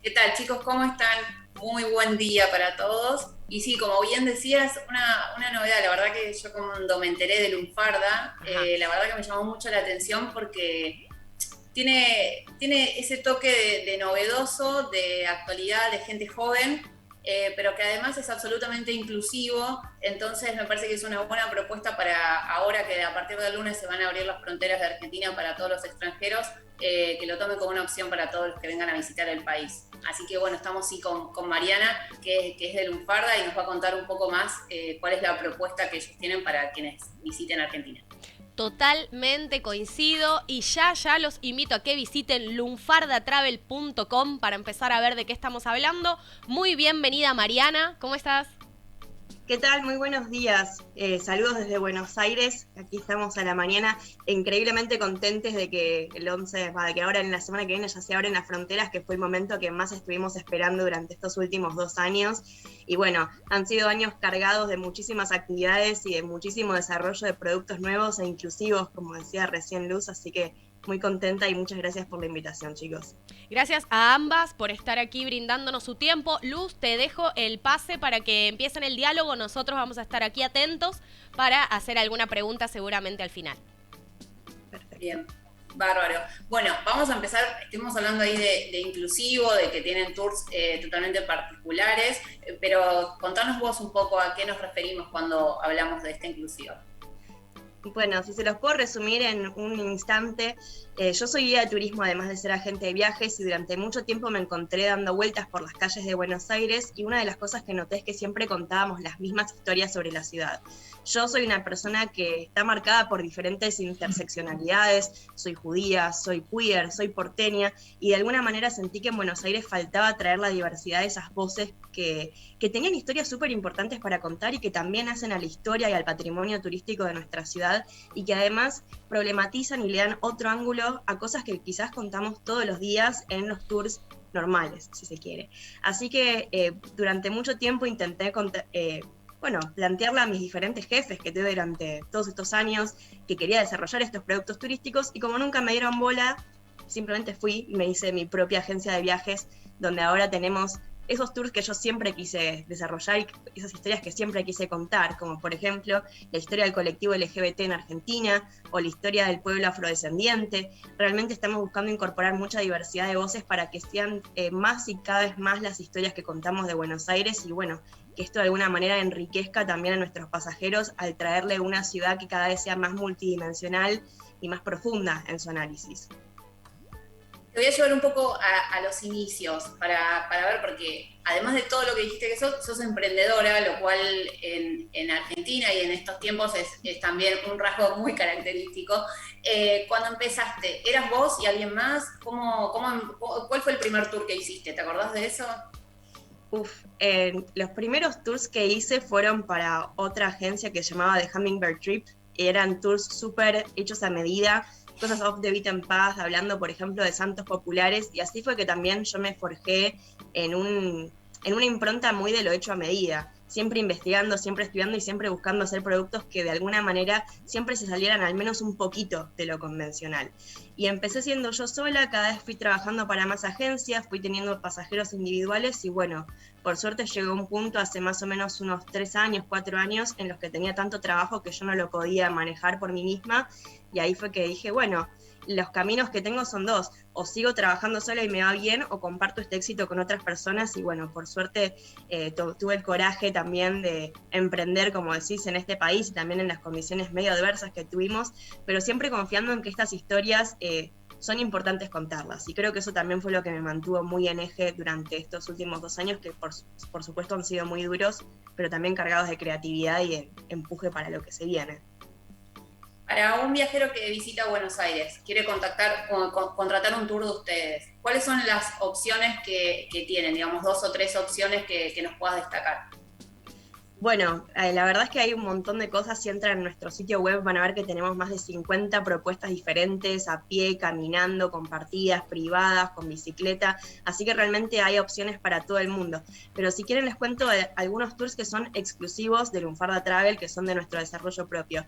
¿Qué tal, chicos? ¿Cómo están? Muy buen día para todos. Y sí, como bien decías, una novedad. La verdad que yo cuando me enteré de Lunfarda, Ajá. la verdad que me llamó mucho la atención porque tiene ese toque de novedoso, de actualidad, de gente joven, pero que además es absolutamente inclusivo. Entonces me parece que es una buena propuesta para ahora que a partir del lunes se van a abrir las fronteras de Argentina para todos los extranjeros, que lo tomen como una opción para todos los que vengan a visitar el país. Así que bueno, estamos sí con Mariana, que es de Lunfarda, y nos va a contar un poco más cuál es la propuesta que ellos tienen para quienes visiten Argentina. Totalmente coincido y ya los invito a que visiten lunfardatravel.com para empezar a ver de qué estamos hablando. Muy bienvenida Mariana, ¿cómo estás? ¿Qué tal? Muy buenos días. Saludos desde Buenos Aires. Aquí estamos a la mañana, increíblemente contentes de que el 11, de que ahora en la semana que viene ya se abren las fronteras, que fue el momento que más estuvimos esperando durante estos últimos 2 años. Y bueno, han sido años cargados de muchísimas actividades y de muchísimo desarrollo de productos nuevos e inclusivos, como decía recién Luz, así que muy contenta y muchas gracias por la invitación, chicos. Gracias a ambas por estar aquí brindándonos su tiempo. Luz, te dejo el pase para que empiecen el diálogo. Nosotros vamos a estar aquí atentos para hacer alguna pregunta seguramente al final. Perfecto. Bien, bárbaro. Bueno, vamos a empezar. Estuvimos hablando ahí de inclusivo, de que tienen tours totalmente particulares, pero contanos vos un poco a qué nos referimos cuando hablamos de este inclusivo. Bueno, si se los puedo resumir en un instante, yo soy guía de turismo además de ser agente de viajes y durante mucho tiempo me encontré dando vueltas por las calles de Buenos Aires y una de las cosas que noté es que siempre contábamos las mismas historias sobre la ciudad. Yo soy una persona que está marcada por diferentes interseccionalidades, soy judía, soy queer, soy porteña y de alguna manera sentí que en Buenos Aires faltaba traer la diversidad de esas voces que tenían historias súper importantes para contar y que también hacen a la historia y al patrimonio turístico de nuestra ciudad y que además problematizan y le dan otro ángulo a cosas que quizás contamos todos los días en los tours normales, si se quiere. Así que durante mucho tiempo intenté plantearle a mis diferentes jefes que tuve durante todos estos años que quería desarrollar estos productos turísticos y como nunca me dieron bola, simplemente fui y me hice mi propia agencia de viajes donde ahora tenemos esos tours que yo siempre quise desarrollar y esas historias que siempre quise contar, como por ejemplo la historia del colectivo LGBT en Argentina o la historia del pueblo afrodescendiente. Realmente estamos buscando incorporar mucha diversidad de voces para que sean más y cada vez más las historias que contamos de Buenos Aires y bueno, que esto de alguna manera enriquezca también a nuestros pasajeros al traerle una ciudad que cada vez sea más multidimensional y más profunda en su análisis. Te voy a llevar un poco a los inicios para ver, porque además de todo lo que dijiste que sos emprendedora, lo cual en Argentina y en estos tiempos es también un rasgo muy característico. Cuando empezaste, ¿eras vos y alguien más? ¿Cuál fue el primer tour que hiciste? ¿Te acordás de eso? Los primeros tours que hice fueron para otra agencia que se llamaba The Hummingbird Trip. Eran tours súper hechos a medida, cosas off the beaten path, hablando, por ejemplo, de santos populares. Y así fue que también yo me forjé en una impronta muy de lo hecho a medida. Siempre investigando, siempre estudiando y siempre buscando hacer productos que de alguna manera siempre se salieran al menos un poquito de lo convencional. Y empecé siendo yo sola, cada vez fui trabajando para más agencias, fui teniendo pasajeros individuales y bueno, por suerte llegó un punto hace más o menos unos 3 años, 4 años, en los que tenía tanto trabajo que yo no lo podía manejar por mí misma y ahí fue que dije, bueno, los caminos que tengo son dos, o sigo trabajando sola y me va bien, o comparto este éxito con otras personas y bueno, por suerte tuve el coraje también de emprender, como decís, en este país y también en las condiciones medio adversas que tuvimos, pero siempre confiando en que estas historias son importantes contarlas y creo que eso también fue lo que me mantuvo muy en eje durante estos últimos 2 años que por supuesto han sido muy duros, pero también cargados de creatividad y de empuje para lo que se viene. Para un viajero que visita Buenos Aires, quiere contratar un tour de ustedes, ¿cuáles son las opciones que tienen? Digamos, 2 o 3 opciones que nos puedas destacar. Bueno, la verdad es que hay un montón de cosas. Si entran en nuestro sitio web van a ver que tenemos más de 50 propuestas diferentes, a pie, caminando, compartidas, privadas, con bicicleta, así que realmente hay opciones para todo el mundo. Pero si quieren les cuento de algunos tours que son exclusivos de Lunfarda Travel, que son de nuestro desarrollo propio.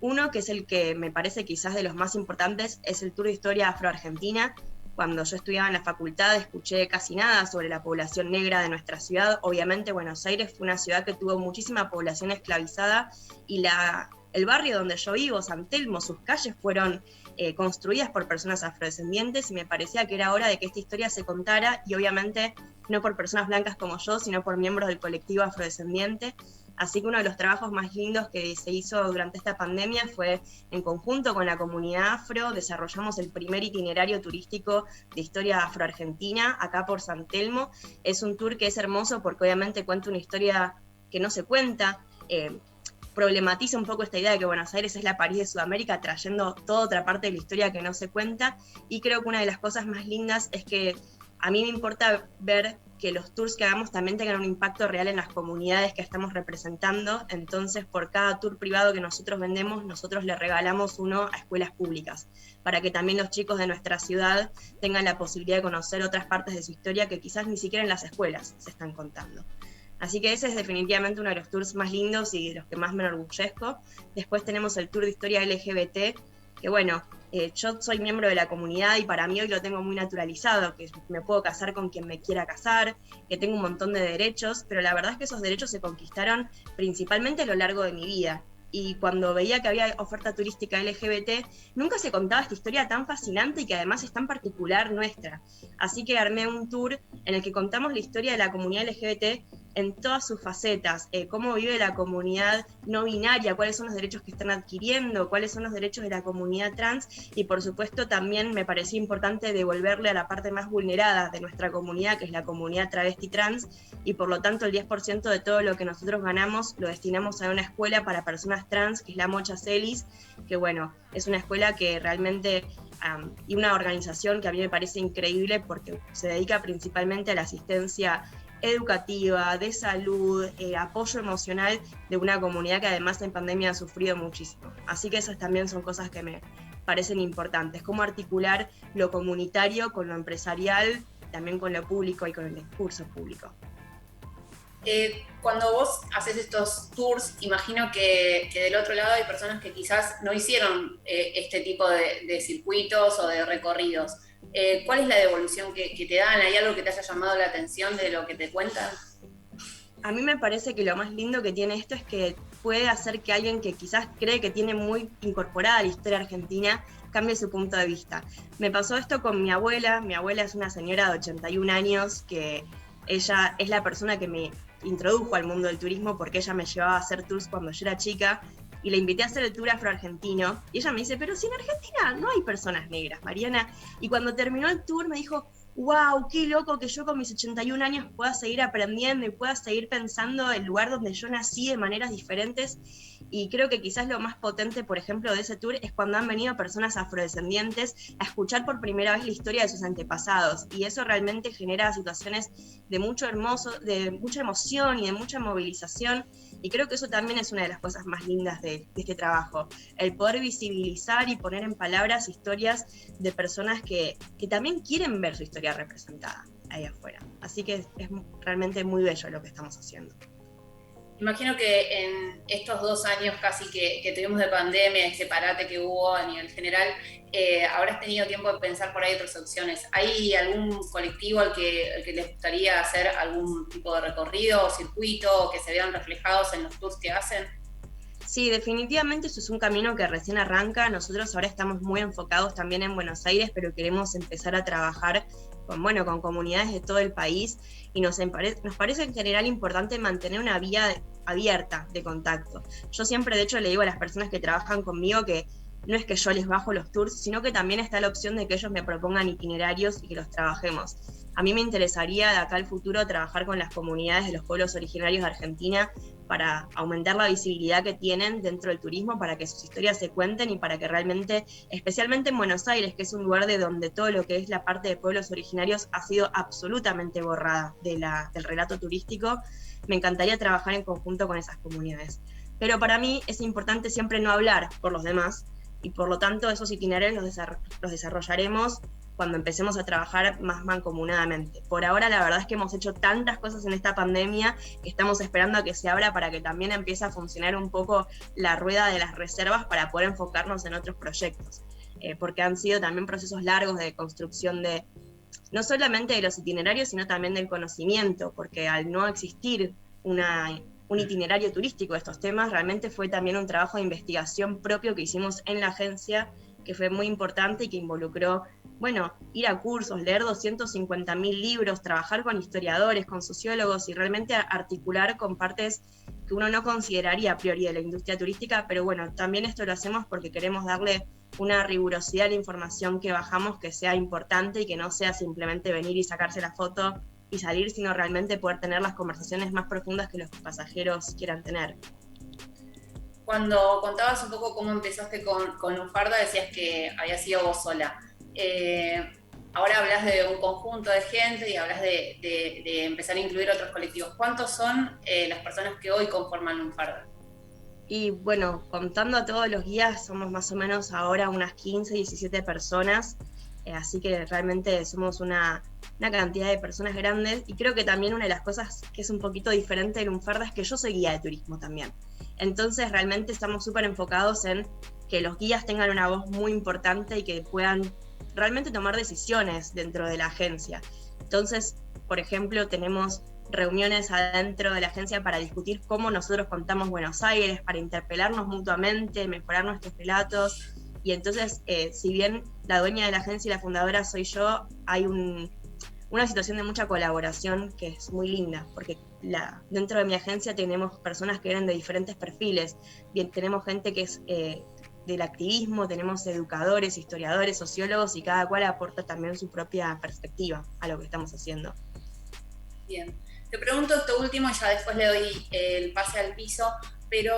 Uno, que es el que me parece quizás de los más importantes, es el Tour de Historia Afro-Argentina. Cuando yo estudiaba en la facultad escuché casi nada sobre la población negra de nuestra ciudad. Obviamente Buenos Aires fue una ciudad que tuvo muchísima población esclavizada y el barrio donde yo vivo, San Telmo, sus calles fueron construidas por personas afrodescendientes y me parecía que era hora de que esta historia se contara y obviamente no por personas blancas como yo, sino por miembros del colectivo afrodescendiente. Así que uno de los trabajos más lindos que se hizo durante esta pandemia fue, en conjunto con la comunidad afro, desarrollamos el primer itinerario turístico de historia afroargentina, acá por San Telmo. Es un tour que es hermoso porque obviamente cuenta una historia que no se cuenta, problematiza un poco esta idea de que Buenos Aires es la París de Sudamérica, trayendo toda otra parte de la historia que no se cuenta, y creo que una de las cosas más lindas es que a mí me importa ver que los tours que hagamos también tengan un impacto real en las comunidades que estamos representando. Entonces, por cada tour privado que nosotros vendemos, nosotros le regalamos uno a escuelas públicas, para que también los chicos de nuestra ciudad tengan la posibilidad de conocer otras partes de su historia que quizás ni siquiera en las escuelas se están contando. Así que ese es definitivamente uno de los tours más lindos y de los que más me enorgullezco. Después tenemos el tour de historia LGBT, que bueno, yo soy miembro de la comunidad y para mí hoy lo tengo muy naturalizado, que me puedo casar con quien me quiera casar, que tengo un montón de derechos, pero la verdad es que esos derechos se conquistaron principalmente a lo largo de mi vida. Y cuando veía que había oferta turística LGBT, nunca se contaba esta historia tan fascinante y que además es tan particular nuestra. Así que armé un tour en el que contamos la historia de la comunidad LGBT en todas sus facetas, cómo vive la comunidad no binaria, cuáles son los derechos que están adquiriendo, cuáles son los derechos de la comunidad trans, y por supuesto también me parecía importante devolverle a la parte más vulnerada de nuestra comunidad, que es la comunidad travesti trans, y por lo tanto el 10% de todo lo que nosotros ganamos lo destinamos a una escuela para personas trans, que es la Mocha Celis, que bueno, es una escuela que realmente y una organización que a mí me parece increíble porque se dedica principalmente a la asistencia educativa, de salud, apoyo emocional de una comunidad que además en pandemia ha sufrido muchísimo. Así que esas también son cosas que me parecen importantes, cómo articular lo comunitario con lo empresarial, también con lo público y con el discurso público. Cuando vos haces estos tours, imagino que del otro lado hay personas que quizás no hicieron este tipo de circuitos o de recorridos. ¿Cuál es la devolución que te dan? ¿Hay algo que te haya llamado la atención de lo que te cuentan? A mí me parece que lo más lindo que tiene esto es que puede hacer que alguien que quizás cree que tiene muy incorporada la historia argentina cambie su punto de vista. Me pasó esto con mi abuela. Mi abuela es una señora de 81 años que ella es la persona que me introdujo al mundo del turismo porque ella me llevaba a hacer tours cuando yo era chica y le invité a hacer el tour afroargentino y ella me dice, pero si en Argentina no hay personas negras, Mariana. Y cuando terminó el tour me dijo, wow, qué loco que yo con mis 81 años pueda seguir aprendiendo y pueda seguir pensando el lugar donde yo nací de maneras diferentes. Y creo que quizás lo más potente, por ejemplo, de ese tour es cuando han venido personas afrodescendientes a escuchar por primera vez la historia de sus antepasados. Y eso realmente genera situaciones de mucha emoción y de mucha movilización. Y creo que eso también es una de las cosas más lindas de este trabajo. El poder visibilizar y poner en palabras historias de personas que también quieren ver su historia representada ahí afuera. Así que es realmente muy bello lo que estamos haciendo. Imagino que en estos 2 años casi que tuvimos de pandemia, este parate que hubo a nivel general, habrás tenido tiempo de pensar por ahí otras opciones. ¿Hay algún colectivo al que les gustaría hacer algún tipo de recorrido o circuito que se vean reflejados en los tours que hacen? Sí, definitivamente eso es un camino que recién arranca. Nosotros ahora estamos muy enfocados también en Buenos Aires, pero queremos empezar a trabajar con comunidades de todo el país y nos parece en general importante mantener una vía abierta de contacto. Yo siempre, de hecho, le digo a las personas que trabajan conmigo que no es que yo les bajo los tours, sino que también está la opción de que ellos me propongan itinerarios y que los trabajemos. A mí me interesaría de acá al futuro trabajar con las comunidades de los pueblos originarios de Argentina para aumentar la visibilidad que tienen dentro del turismo, para que sus historias se cuenten y para que realmente, especialmente en Buenos Aires, que es un lugar de donde todo lo que es la parte de pueblos originarios ha sido absolutamente borrada del relato turístico, me encantaría trabajar en conjunto con esas comunidades. Pero para mí es importante siempre no hablar por los demás y por lo tanto esos itinerarios los desarrollaremos cuando empecemos a trabajar más mancomunadamente. Por ahora la verdad es que hemos hecho tantas cosas en esta pandemia que estamos esperando a que se abra para que también empiece a funcionar un poco la rueda de las reservas para poder enfocarnos en otros proyectos. porque han sido también procesos largos de construcción de no solamente de los itinerarios, sino también del conocimiento, porque al no existir un itinerario turístico de estos temas, realmente fue también un trabajo de investigación propio que hicimos en la agencia, que fue muy importante y que involucró, bueno, ir a cursos, leer 250.000 libros, trabajar con historiadores, con sociólogos y realmente articular con partes que uno no consideraría a priori de la industria turística, pero bueno, también esto lo hacemos porque queremos darle una rigurosidad a la información que bajamos que sea importante y que no sea simplemente venir y sacarse la foto y salir, sino realmente poder tener las conversaciones más profundas que los pasajeros quieran tener. Cuando contabas un poco cómo empezaste con Lunfarda, decías que habías sido vos sola. Ahora hablas de un conjunto de gente y hablas de empezar a incluir otros colectivos. ¿Cuántos son las personas que hoy conforman Lunfarda? Y bueno, contando a todos los guías, somos más o menos ahora unas 15, 17 personas, así que realmente somos una cantidad de personas grandes, y creo que también una de las cosas que es un poquito diferente de Lunfarda es que yo soy guía de turismo también. Entonces realmente estamos súper enfocados en que los guías tengan una voz muy importante y que puedan realmente tomar decisiones dentro de la agencia. Entonces, por ejemplo, tenemos reuniones adentro de la agencia para discutir cómo nosotros contamos Buenos Aires, para interpelarnos mutuamente, mejorar nuestros relatos. Y entonces, si bien la dueña de la agencia y la fundadora soy yo, hay una situación de mucha colaboración que es muy linda, porque dentro de mi agencia tenemos personas que vienen de diferentes perfiles. Bien, tenemos gente que es del activismo, tenemos educadores, historiadores, sociólogos, y cada cual aporta también su propia perspectiva a lo que estamos haciendo. Bien. Te pregunto esto último y ya después le doy el pase al piso, pero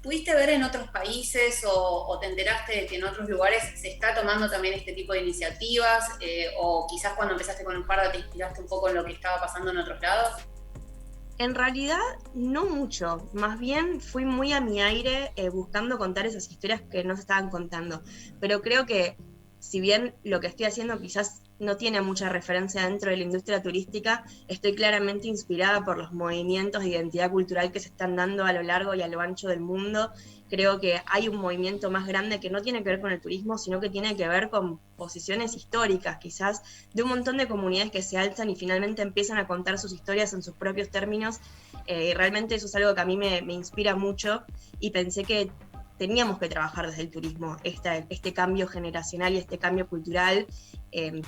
¿pudiste ver en otros países o te enteraste de que en otros lugares se está tomando también este tipo de iniciativas? O quizás cuando empezaste con Lunfarda te inspiraste un poco en lo que estaba pasando en otros lados. En realidad, no mucho. Más bien fui muy a mi aire buscando contar esas historias que no se estaban contando. Pero creo que, si bien lo que estoy haciendo quizás no tiene mucha referencia dentro de la industria turística, estoy claramente inspirada por los movimientos de identidad cultural que se están dando a lo largo y a lo ancho del mundo. Creo que hay un movimiento más grande que no tiene que ver con el turismo, sino que tiene que ver con posiciones históricas, quizás, de un montón de comunidades que se alzan y finalmente empiezan a contar sus historias en sus propios términos. Realmente eso es algo que a mí me inspira mucho, y pensé que teníamos que trabajar desde el turismo este cambio generacional y este cambio cultural.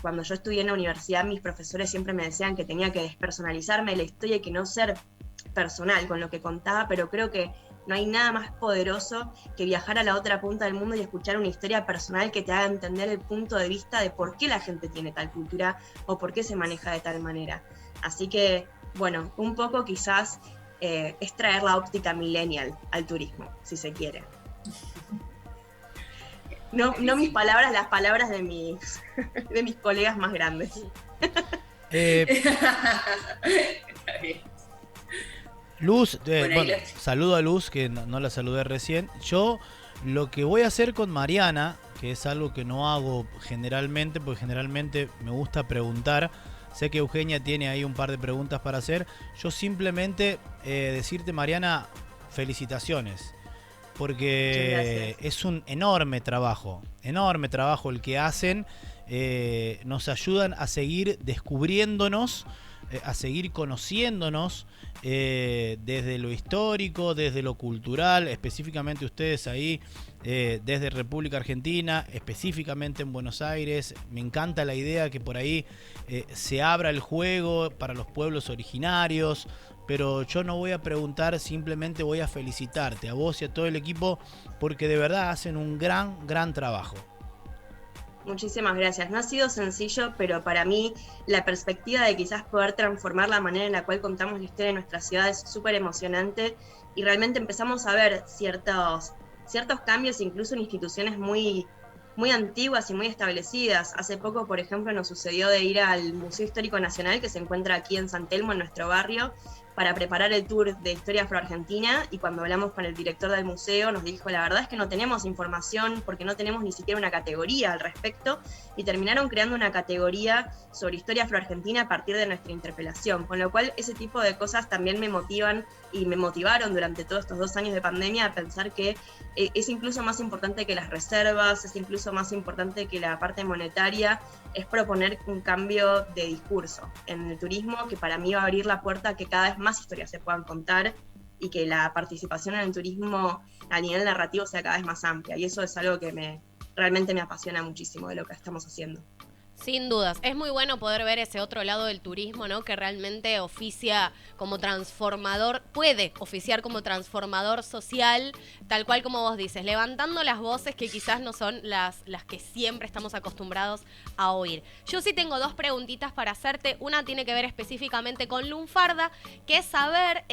Cuando yo estudié en la universidad, mis profesores siempre me decían que tenía que despersonalizarme la historia y que no ser personal con lo que contaba, pero creo que no hay nada más poderoso que viajar a la otra punta del mundo y escuchar una historia personal que te haga entender el punto de vista de por qué la gente tiene tal cultura o por qué se maneja de tal manera. Así que, bueno, un poco quizás es traer la óptica millennial al turismo, si se quiere. No mis palabras, las palabras de mis colegas más grandes. Luz, bueno, saludo a Luz, que no la saludé recién. Yo lo que voy a hacer con Mariana, que es algo que no hago generalmente, porque generalmente me gusta preguntar. Sé que Eugenia tiene ahí un par de preguntas para hacer. Yo simplemente decirte, Mariana, felicitaciones. Porque es un enorme trabajo el que hacen. Nos ayudan a seguir descubriéndonos, a seguir conociéndonos desde lo histórico, desde lo cultural, específicamente ustedes ahí desde República Argentina, específicamente en Buenos Aires. Me encanta la idea que por ahí se abra el juego para los pueblos originarios, pero yo no voy a preguntar, simplemente voy a felicitarte a vos y a todo el equipo, porque de verdad hacen un gran trabajo. Muchísimas gracias. No ha sido sencillo, pero para mí la perspectiva de quizás poder transformar la manera en la cual contamos la historia de nuestra ciudad es súper emocionante, y realmente empezamos a ver ciertos cambios, incluso en instituciones muy antiguas y muy establecidas. Hace poco, por ejemplo, nos sucedió de ir al Museo Histórico Nacional, que se encuentra aquí en San Telmo, en nuestro barrio, para preparar el tour de Historia Afroargentina, y cuando hablamos con el director del museo nos dijo, la verdad es que no tenemos información porque no tenemos ni siquiera una categoría al respecto, y terminaron creando una categoría sobre Historia Afroargentina a partir de nuestra interpelación, con lo cual ese tipo de cosas también me motivan y me motivaron durante todos estos 2 años de pandemia a pensar que es incluso más importante que las reservas, es incluso más importante que la parte monetaria, es proponer un cambio de discurso en el turismo que para mí va a abrir la puerta a que cada vez más historias se puedan contar y que la participación en el turismo a nivel narrativo sea cada vez más amplia, y eso es algo que realmente me apasiona muchísimo de lo que estamos haciendo. Sin dudas, es muy bueno poder ver ese otro lado del turismo, ¿no? Que realmente oficia como transformador, puede oficiar como transformador social, tal cual como vos dices, levantando las voces que quizás no son las que siempre estamos acostumbrados a oír. Yo sí tengo 2 preguntitas para hacerte. Una tiene que ver específicamente con Lunfarda, que es saber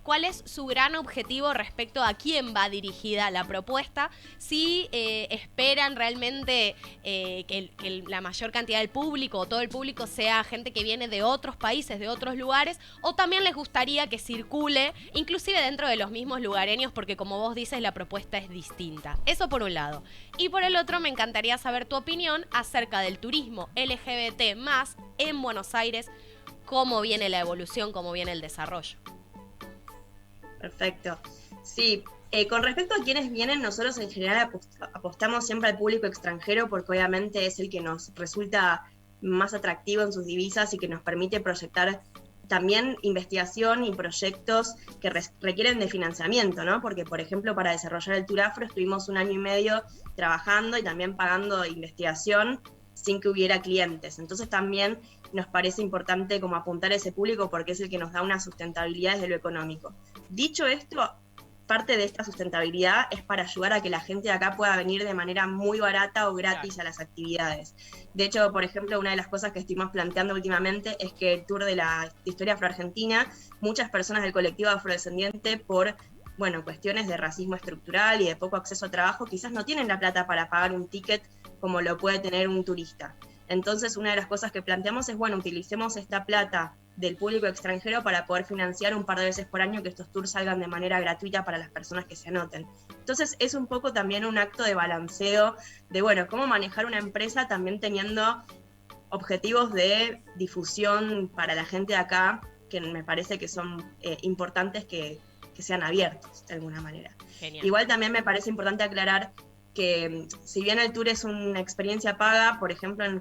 cuál es su gran objetivo respecto a quién va dirigida la propuesta, si esperan realmente que la mayor cantidad del público o todo el público sea gente que viene de otros países, de otros lugares, o también les gustaría que circule inclusive dentro de los mismos lugareños, porque como vos dices la propuesta es distinta. Eso por un lado. Y por el otro me encantaría saber tu opinión acerca del turismo LGBT+ en Buenos Aires, cómo viene la evolución, cómo viene el desarrollo. Perfecto. Sí. Con respecto a quienes vienen, nosotros en general apostamos siempre al público extranjero porque obviamente es el que nos resulta más atractivo en sus divisas y que nos permite proyectar también investigación y proyectos que requieren de financiamiento, ¿no? Porque, por ejemplo, para desarrollar el Tour Afro estuvimos 1 año y medio trabajando y también pagando investigación sin que hubiera clientes. Entonces también nos parece importante como apuntar a ese público porque es el que nos da una sustentabilidad desde lo económico. Dicho esto, parte de esta sustentabilidad es para ayudar a que la gente de acá pueda venir de manera muy barata o gratis a las actividades. De hecho, por ejemplo, una de las cosas que estuvimos planteando últimamente es que el tour de la Historia Afroargentina, muchas personas del colectivo afrodescendiente por cuestiones de racismo estructural y de poco acceso a trabajo, quizás no tienen la plata para pagar un ticket como lo puede tener un turista. Entonces, una de las cosas que planteamos es, utilicemos esta plata del público extranjero para poder financiar un par de veces por año que estos tours salgan de manera gratuita para las personas que se anoten. Entonces, es un poco también un acto de balanceo de, cómo manejar una empresa también teniendo objetivos de difusión para la gente de acá, que me parece que son importantes que sean abiertos de alguna manera. Genial. Igual también me parece importante aclarar que si bien el tour es una experiencia paga, por ejemplo, en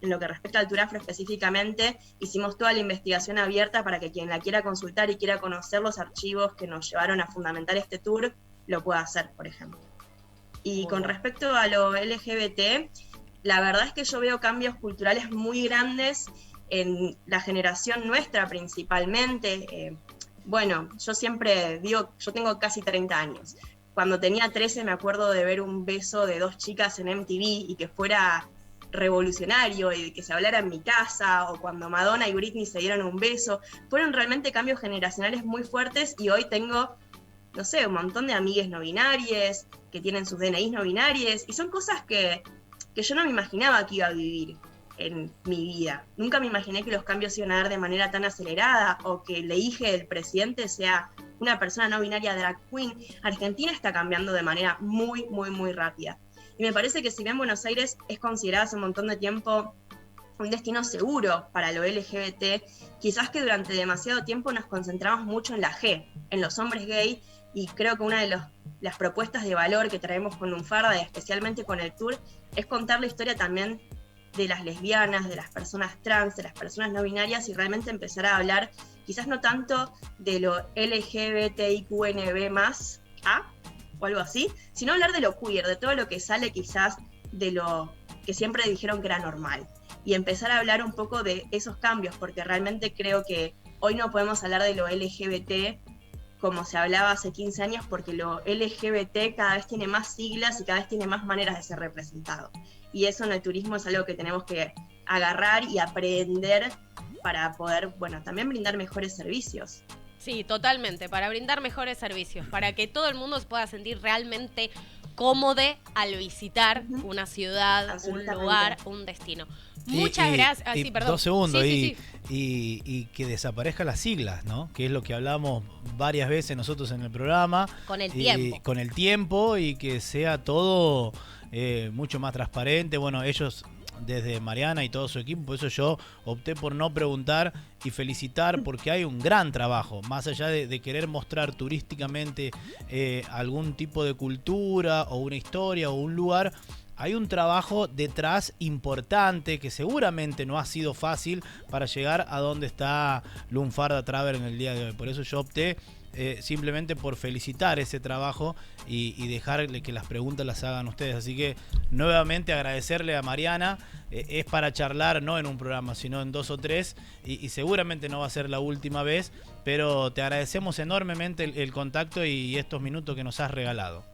lo que respecta al Tour Afro específicamente, hicimos toda la investigación abierta para que quien la quiera consultar y quiera conocer los archivos que nos llevaron a fundamentar este tour, lo pueda hacer, por ejemplo. Y con respecto a lo LGBT, la verdad es que yo veo cambios culturales muy grandes en la generación nuestra principalmente. Yo siempre digo, yo tengo casi 30 años. Cuando tenía 13 me acuerdo de ver un beso de 2 chicas en MTV y que fuera revolucionario y que se hablara en mi casa, o cuando Madonna y Britney se dieron un beso. Fueron realmente cambios generacionales muy fuertes y hoy tengo, un montón de amigues no binarias que tienen sus DNIs no binarias y son cosas que yo no me imaginaba que iba a vivir en mi vida. Nunca me imaginé que los cambios iban a dar de manera tan acelerada o que el hijo del presidente sea una persona no binaria drag queen. Argentina está cambiando de manera muy, muy, muy rápida. Y me parece que si bien Buenos Aires es considerada hace un montón de tiempo un destino seguro para lo LGBT, quizás que durante demasiado tiempo nos concentramos mucho en la G, en los hombres gay, y creo que una de las propuestas de valor que traemos con Lunfarda, y especialmente con el tour, es contar la historia también de las lesbianas, de las personas trans, de las personas no binarias, y realmente empezar a hablar quizás no tanto de lo LGBTIQNB+, o algo así, sino hablar de lo queer, de todo lo que sale quizás de lo que siempre dijeron que era normal, y empezar a hablar un poco de esos cambios, porque realmente creo que hoy no podemos hablar de lo LGBT como se hablaba hace 15 años, porque lo LGBT cada vez tiene más siglas y cada vez tiene más maneras de ser representado. Y eso en el turismo es algo que tenemos que agarrar y aprender para poder, también brindar mejores servicios. Sí, totalmente, para brindar mejores servicios, para que todo el mundo se pueda sentir realmente cómodo al visitar una ciudad, un lugar, un destino. Muchas gracias. Perdón. 2 segundos. Sí. y que desaparezcan las siglas, ¿no? Que es lo que hablamos varias veces nosotros en el programa. Con el tiempo. Con el tiempo y que sea todo mucho más transparente. Bueno, ellos desde Mariana y todo su equipo, por eso yo opté por no preguntar y felicitar, porque hay un gran trabajo, más allá de querer mostrar turísticamente algún tipo de cultura o una historia o un lugar. Hay un trabajo detrás importante que seguramente no ha sido fácil para llegar a donde está Lunfarda Travel en el día de hoy. Por eso yo opté simplemente por felicitar ese trabajo y dejarle que las preguntas las hagan ustedes. Así que nuevamente agradecerle a Mariana. Es para charlar no en un programa, sino en 2 o 3 y seguramente no va a ser la última vez, pero te agradecemos enormemente el contacto y estos minutos que nos has regalado.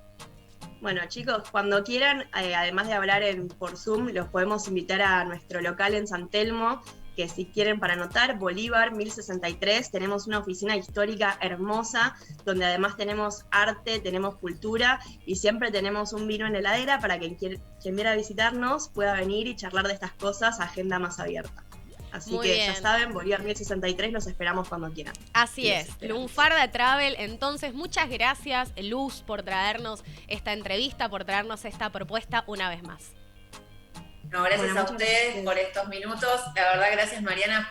Bueno, chicos, cuando quieran, además de hablar por Zoom, los podemos invitar a nuestro local en San Telmo, que si quieren para anotar, Bolívar 1063, tenemos una oficina histórica hermosa, donde además tenemos arte, tenemos cultura y siempre tenemos un vino en la heladera para que quien quiera visitarnos pueda venir y charlar de estas cosas a agenda más abierta. Así Muy que bien. ya saben, Bolívar 1063, los esperamos cuando quieran. Así es, Lunfarda Travel. Entonces, muchas gracias, Luz, por traernos esta entrevista, por traernos esta propuesta una vez más. No, gracias a ustedes por estos minutos. La verdad, gracias Mariana,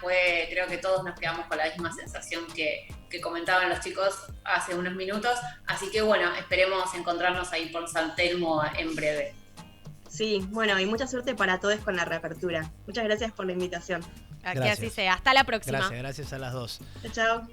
creo que todos nos quedamos con la misma sensación que comentaban los chicos hace unos minutos. Así que bueno, esperemos encontrarnos ahí por San Telmo en breve. Sí, bueno, y mucha suerte para todos con la reapertura. Muchas gracias por la invitación. Que así sea. Hasta la próxima. Gracias a las dos. Chao.